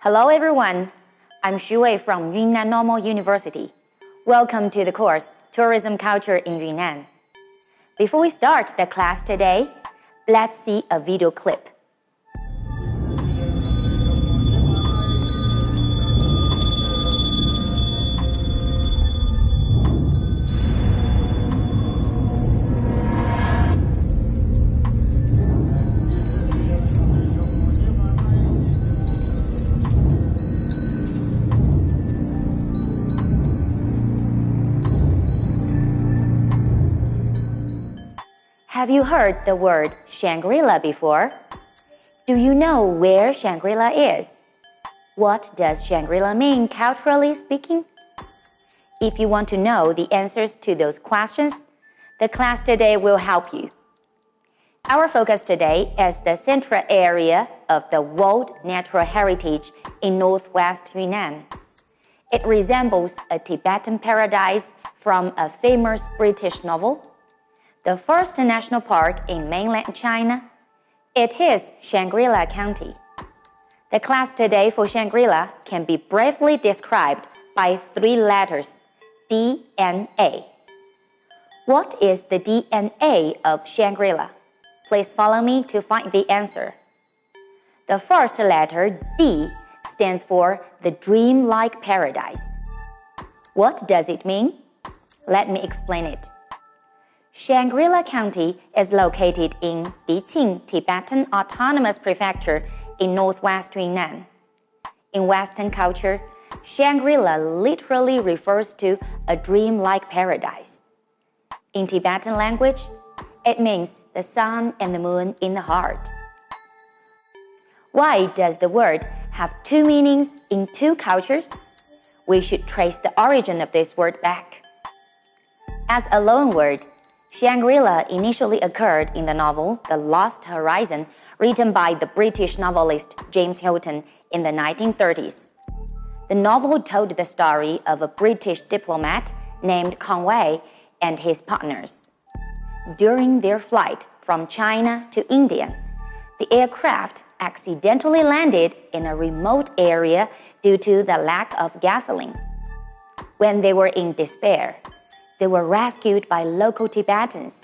Hello everyone, I'm Xu Wei from Yunnan Normal University. Welcome to the course Tourism Culture in Yunnan. Before we start the class today, let's see a video clip. Have you heard the word Shangri-La before? Do you know where Shangri-La is? What does Shangri-La mean culturally speaking? If you want to know the answers to those questions, the class today will help you. Our focus today is the central area of the World Natural Heritage in northwest Yunnan. It resembles a Tibetan paradise from a famous British novel. The first national park in mainland China, it is Shangri-La County. The class today for Shangri-La can be briefly described by three letters, DNA. What is the DNA of Shangri-La? Please follow me to find the answer. The first letter, D, stands for the dreamlike paradise. What does it mean? Let me explain it. Shangri-La County is located in Diqing Tibetan Autonomous Prefecture in northwest Yunnan. In Western culture, Shangri-La literally refers to a dreamlike paradise. In Tibetan language, it means the sun and the moon in the heart. Why does the word have two meanings in two cultures? We should trace the origin of this word back. As a loanword, Shangri-La initially occurred in the novel The Lost Horizon, written by the British novelist James Hilton in the 1930s. The novel told the story of a British diplomat named Conway and his partners. During their flight from China to India, the aircraft accidentally landed in a remote area due to the lack of gasoline. When they were in despair, they were rescued by local Tibetans.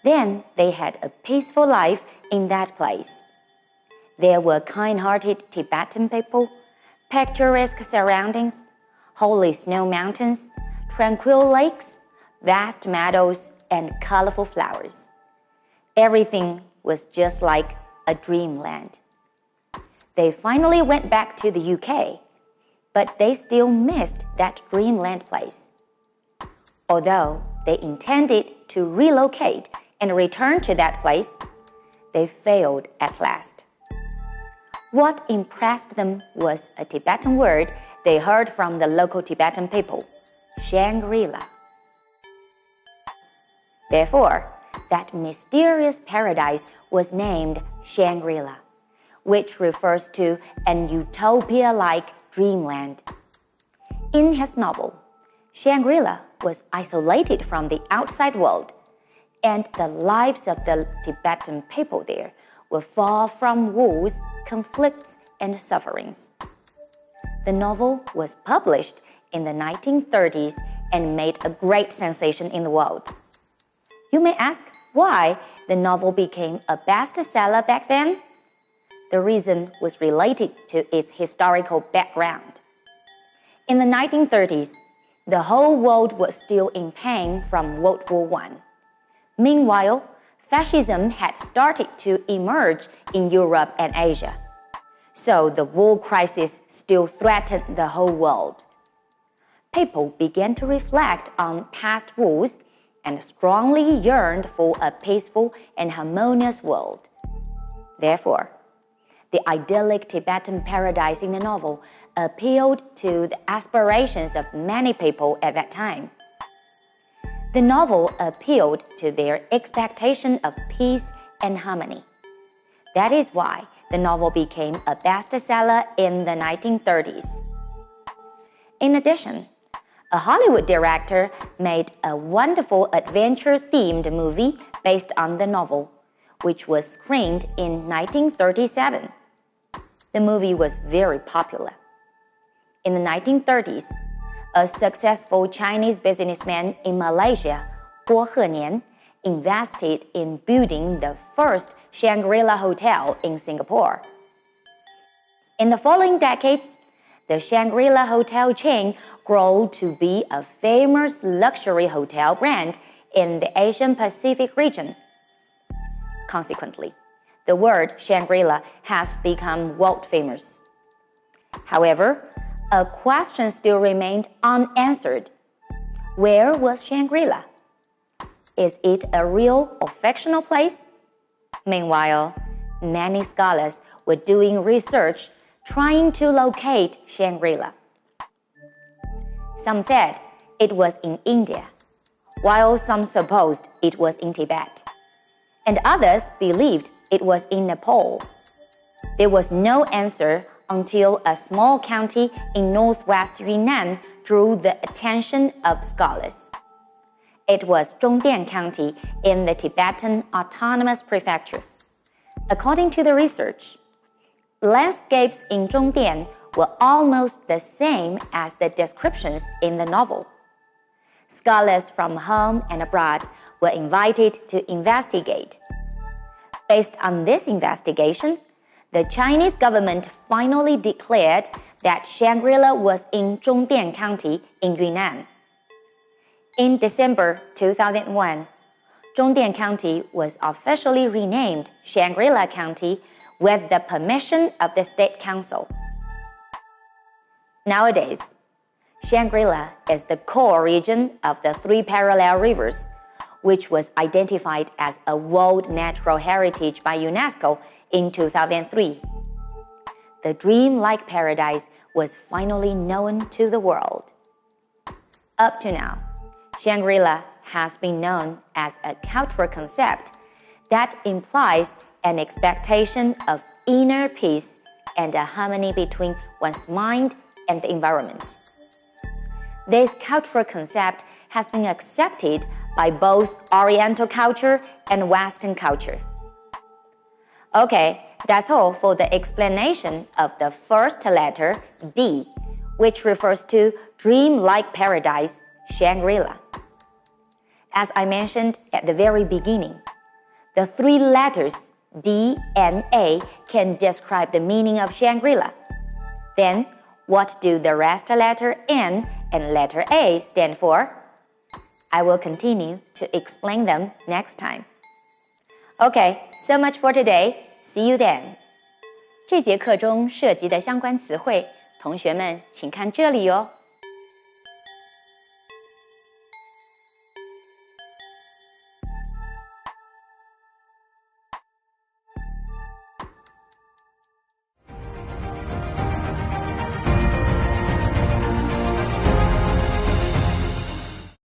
Then they had a peaceful life in that place. There were kind-hearted Tibetan people, picturesque surroundings, holy snow mountains, tranquil lakes, vast meadows, and colorful flowers. Everything was just like a dreamland. They finally went back to the UK, but they still missed that dreamland place. Although they intended to relocate and return to that place, they failed at last. What impressed them was a Tibetan word they heard from the local Tibetan people, Shangri-La. Therefore, that mysterious paradise was named Shangri-La, which refers to an utopia-like dreamland. In his novel, Shangri-La was isolated from the outside world, and the lives of the Tibetan people there were far from wars, conflicts, and sufferings. The novel was published in the 1930s and made a great sensation in the world. You may ask why the novel became a bestseller back then? The reason was related to its historical background. In the 1930s, the whole world was still in pain from World War I. Meanwhile, fascism had started to emerge in Europe and Asia. So the war crisis still threatened the whole world. People began to reflect on past wars and strongly yearned for a peaceful and harmonious world. Therefore, the idyllic Tibetan paradise in the novel appealed to the aspirations of many people at that time. The novel appealed to their expectation of peace and harmony. That is why the novel became a bestseller in the 1930s. In addition, a Hollywood director made a wonderful adventure-themed movie based on the novel, which was screened in 1937. the movie was very popular. In the 1930s, a successful Chinese businessman in Malaysia, Guo Henian, invested in building the first Shangri-La Hotel in Singapore. In the following decades, the Shangri-La Hotel chain grew to be a famous luxury hotel brand in the Asian Pacific region. Consequently, the word Shangri-La has become world famous. However, a question still remained unanswered. Where was Shangri-La? Is it a real or fictional place? Meanwhile, many scholars were doing research trying to locate Shangri-La. Some said it was in India, while some supposed it was in Tibet, and others believed it was in Nepal. There was no answer until a small county in northwest Yunnan drew the attention of scholars. It was Zhongdian County in the Tibetan Autonomous Prefecture. According to the research, landscapes in Zhongdian were almost the same as the descriptions in the novel. Scholars from home and abroad were invited to investigate. Based on this investigation, the Chinese government finally declared that Shangri-La was in Zhongdian County in Yunnan. In December 2001, Zhongdian County was officially renamed Shangri-La County with the permission of the State Council. Nowadays, Shangri-La is the core region of the three parallel rivers, which was identified as a World Natural Heritage by UNESCO in 2003. The dream-like paradise was finally known to the world. Up to now, Shangri-La has been known as a cultural concept that implies an expectation of inner peace and a harmony between one's mind and the environment. This cultural concept has been accepted by both Oriental culture and Western culture. Okay, that's all for the explanation of the first letter, D, which refers to dream-like paradise, Shangri-La. As I mentioned at the very beginning, the three letters D and A can describe the meaning of Shangri-La. Then, what do the rest letter N and letter A stand for? I will continue to explain them next time. Okay, so much for today. See you then. 这节课中涉及的相关词汇，同学们请看这里哦。